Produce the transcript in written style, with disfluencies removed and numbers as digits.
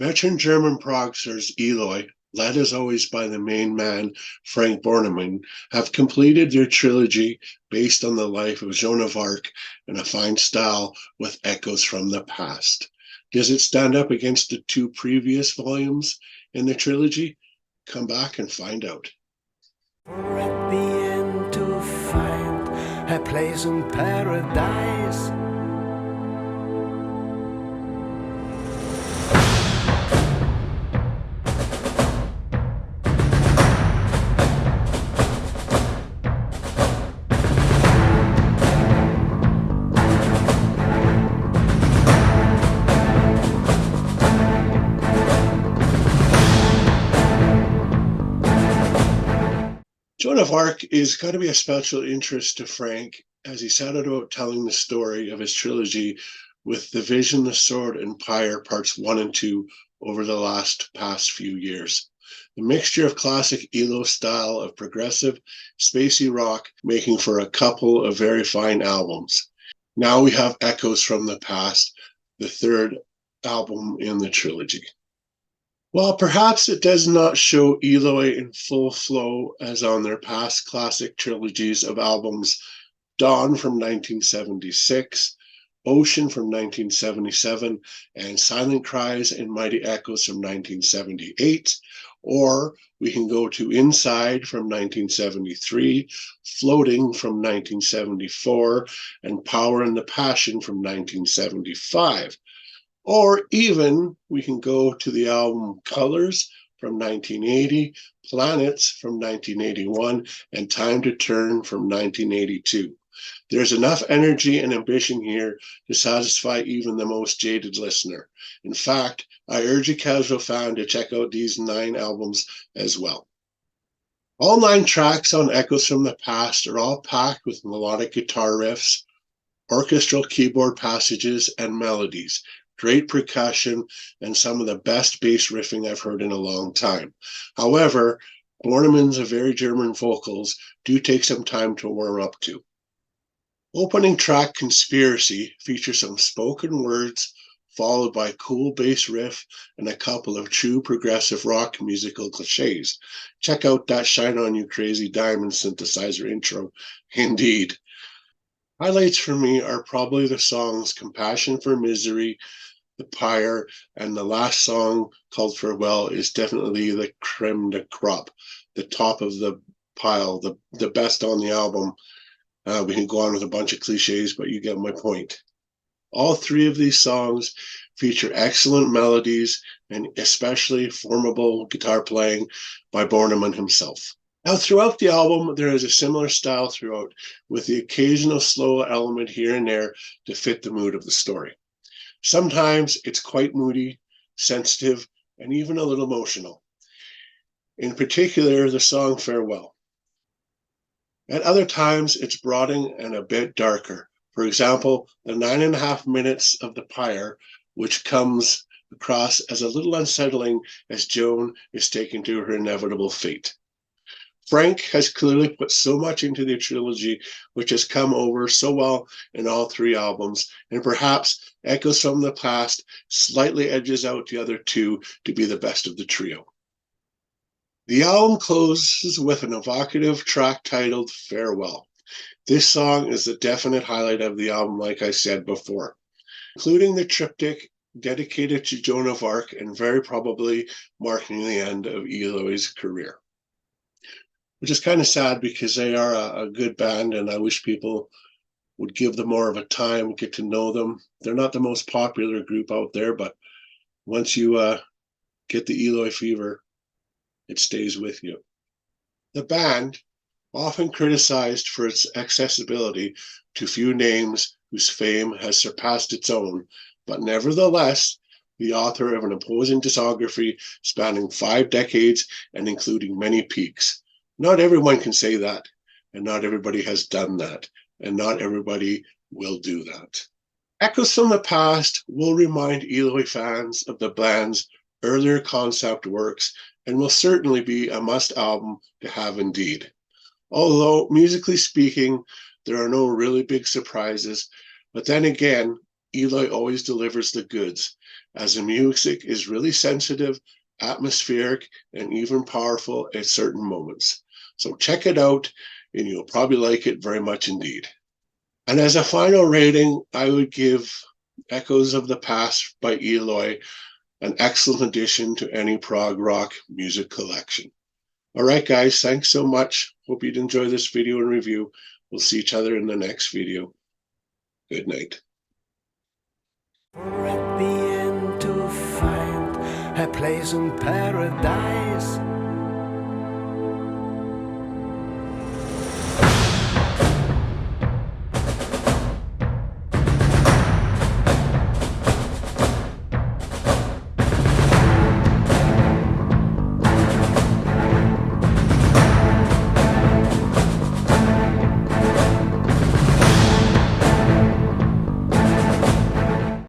Veteran German progsters Eloy, led as always by the main man Frank Bornemann, have completed their trilogy based on the life of Joan of Arc in a fine style with echoes from the past. Does it stand up against the two previous volumes in the trilogy? Come back and find out. At the end to find a place in paradise. Joan of Arc is going to be a special interest to Frank as he set about telling the story of his trilogy with The Vision, the Sword, and Pyre parts 1 and 2 over the past few years. The mixture of classic Eloy style of progressive, spacey rock making for a couple of very fine albums. Now we have Echoes from the Past, the third album in the trilogy. While perhaps it does not show Eloy in full flow as on their past classic trilogies of albums, Dawn from 1976, Ocean from 1977, and Silent Cries and Mighty Echoes from 1978, or we can go to Inside from 1973, Floating from 1974, and Power and the Passion from 1975. Or even we can go to the album Colors from 1980, Planets from 1981, and Time to Turn from 1982. There's enough energy and ambition here to satisfy even the most jaded listener. In fact, I urge a casual fan to check out these 9 albums as well. All 9 tracks on Echoes from the Past are all packed with melodic guitar riffs, orchestral keyboard passages, and melodies. Great percussion, and some of the best bass riffing I've heard in a long time. However, Bornemann's very German vocals do take some time to warm up to. Opening track Conspiracy features some spoken words, followed by a cool bass riff and a couple of true progressive rock musical cliches. Check out that Shine On You Crazy Diamond synthesizer intro. Indeed. Highlights for me are probably the songs Compassion for Misery, The Pyre, and the last song called Farewell is definitely the creme de crop, the top of the pile, the best on the album. We can go on with a bunch of cliches, but you get my point. All 3 of these songs feature excellent melodies and especially formidable guitar playing by Bornemann himself. Now, throughout the album, there is a similar style throughout, with the occasional slow element here and there to fit the mood of the story. Sometimes it's quite moody, sensitive, and even a little emotional. In particular, the song Farewell. At other times, it's brooding and a bit darker. For example, the 9.5 minutes of The Pyre, which comes across as a little unsettling as Joan is taken to her inevitable fate. Frank has clearly put so much into the trilogy, which has come over so well in all 3 albums, and perhaps Echoes from the Past slightly edges out the other 2 to be the best of the trio. The album closes with an evocative track titled Farewell. This song is the definite highlight of the album, like I said before, including the triptych dedicated to Joan of Arc and very probably marking the end of Eloy's career. Which is kind of sad because they are a good band, and I wish people would give them more of a time, get to know them. They're not the most popular group out there, but once you get the Eloy fever, it stays with you. The band, often criticized for its accessibility to few names whose fame has surpassed its own, but nevertheless, the author of an imposing discography spanning 5 decades and including many peaks. Not everyone can say that, and not everybody has done that, and not everybody will do that. Echoes from the Past will remind Eloy fans of the band's earlier concept works and will certainly be a must album to have indeed. Although, musically speaking, there are no really big surprises, but then again, Eloy always delivers the goods, as the music is really sensitive, atmospheric, and even powerful at certain moments. So check it out, and you'll probably like it very much indeed. And as a final rating, I would give Echoes of the Past by Eloy an excellent addition to any prog rock music collection. All right, guys, thanks so much. Hope you'd enjoy this video and review. We'll see each other in the next video. Good night. At the end to find a place in paradise.